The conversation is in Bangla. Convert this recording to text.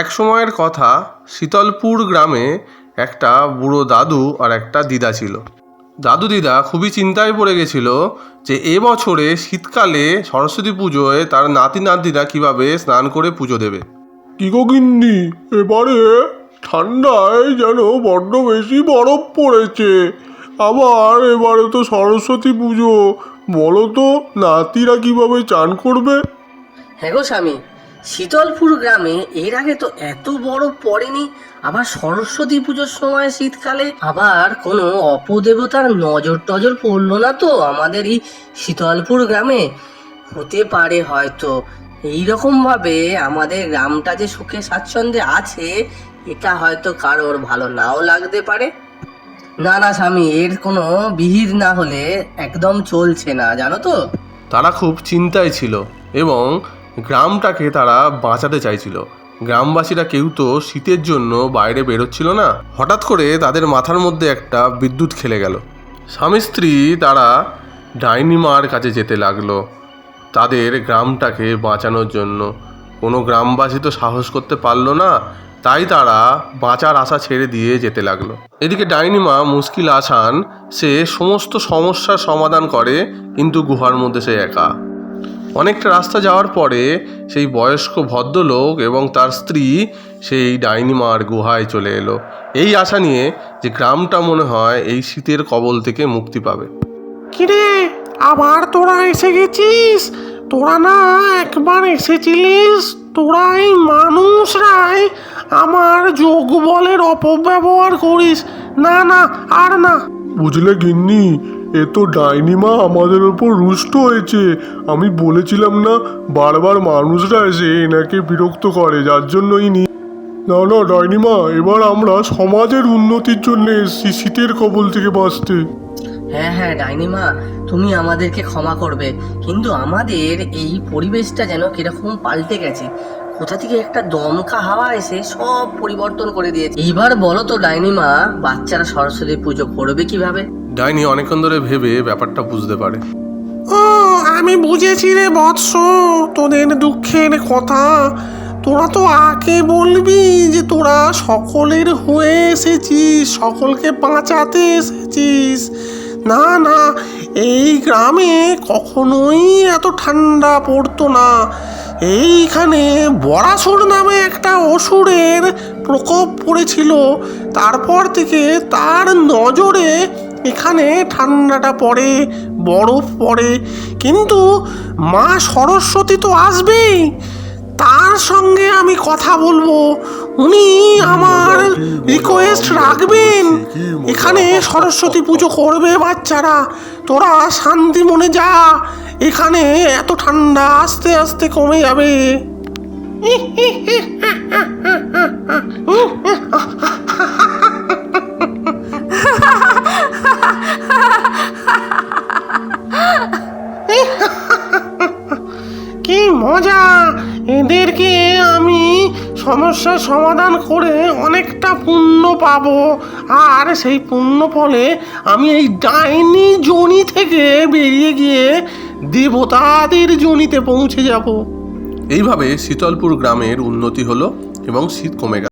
এক সময়ের কথা, শীতলপুর গ্রামে একটা বুড়ো দাদু আর একটা দিদা ছিল। দাদু দিদা খুবই চিন্তায় পড়ে গেছিল যে এবছরে শীতকালে সরস্বতী পুজোয় তার নাতি নাতনিরা কিভাবে স্নান করে পুজো দেবে। কি গো গিন্নি, এবারে ঠান্ডায় যেন বড্ড বেশি বরফ পড়েছে। আবার এবারে তো সরস্বতী পুজো, বলো তো নাতিরা কিভাবে চান করবে? হ্যাঁ গো স্বামী, শীতলপুর গ্রামে এর আগে তো এত বরফ পড়েনি। আবার সরস্বতী পুজোর সময় শীতকালে আবার কোনো অপদেবতার নজর টজর পড়লো না তো আমাদের এই শীতলপুর গ্রামে? হতে পারে হয়তো এইরকম ভাবে আমাদের গ্রামটা যে সুখে স্বাচ্ছন্দ্যে আছে এটা হয়তো কারোর ভালো নাও লাগতে পারে। না না স্বামী, এর কোনো বিহির না হলে একদম চলছে না, জানো তো। তারা খুব চিন্তায় ছিল এবং গ্রামটাকে তারা বাঁচাতে চাইছিল। গ্রামবাসীরা কেউ তো শীতের জন্য বাইরে বেরোচ্ছিল না। হঠাৎ করে তাদের মাথার মধ্যে একটা বিদ্যুৎ খেলে গেল। স্বামী স্ত্রী তারা ডাইনিমার কাছে যেতে লাগলো তাদের গ্রামটাকে বাঁচানোর জন্য। কোনো গ্রামবাসী তো সাহস করতে পারলো না, তাই তারা বাঁচার আশা ছেড়ে দিয়ে যেতে লাগলো। এদিকে ডাইনিমা মুশকিল আসান সে সমস্ত সমস্যার সমাধান করে, কিন্তু গুহার মধ্যে সে একা। অনেকটা রাস্তা যাওয়ার পরে সেই বয়স্ক ভদ্রলোক এবং তার স্ত্রী সেই ডাইনিমার গুহায় চলে এলো, এই আশা নিয়ে যে গ্রামটা মনে হয় এই শীতের কবল থেকে মুক্তি পাবে। কিরে, আবার তোরা এসে গেছিস? তোরা না একবার এসেছিলিস? তোরা এই মানুষরাই আমার যোগ বলের অপব্যবহার করিস। না না, আর না। বুঝলে গিন্নি, এ তো ডাইনিমা আমাদের ওপর রুষ্ট হয়েছে। আমি বলেছিলাম না, বারবার মানুষরা এসে এনাকে বিরক্ত করে, যার জন্য ইনি। না না ডাইনিমা, এবার আমরা সমাজের উন্নতির জন্য এসেছি শীতের কবল থেকে বাঁচতে। হ্যাঁ হ্যাঁ ডাইনিমা, তুমি আমাদেরকে ক্ষমা করবে, কিন্তু আমাদের এই পরিবেশটা যেন কিরকম পাল্টে গেছে। কোথা থেকে একটা দমকা হাওয়া এসে সব পরিবর্তন করে দিয়েছে। এইবার বলো তো ডাইনিমা, বাচ্চারা সরস্বতী পুজো করবে কিভাবে? ডাইনি অনেকক্ষণ ধরে ভেবে ব্যাপারটা বুঝতে পারে। ও, আমি বুঝেছি রে বৎস, তোদের দুঃখের কথা। তোরা তো আগে বলবি যে তোরা সকলের হয়ে এসেছিস, সকলকে বাঁচাতে এসেছিস। না না, এই গ্রামে কখনোই এত ঠান্ডা পড়তো না। এইখানে বরাসুর নামে একটা অসুরের প্রকোপ পড়েছিল, তারপর থেকে তার নজরে এখানে ঠান্ডাটা পড়ে, বরফ পড়ে। কিন্তু মা সরস্বতী তো আসবেই, তার সঙ্গে আমি কথা বলবো, উনি আমার রিকোয়েস্ট রাখবেন। এখানে সরস্বতী পুজো করবে বাচ্চারা। তোরা শান্তি মনে যা, এখানে এত ঠান্ডা আস্তে আস্তে কমে যাবে। কি মজা! এদেরকে আমি সমস্যার সমাধান করে অনেকটা পুণ্য পাবো, আর সেই পুণ্য ফলে আমি এই ডাইনি যোনি থেকে বেরিয়ে গিয়ে দেবতাদের যোনিতে পৌঁছে যাব। এইভাবে শীতলপুর গ্রামের উন্নতি হলো এবং শীত কমে গেল।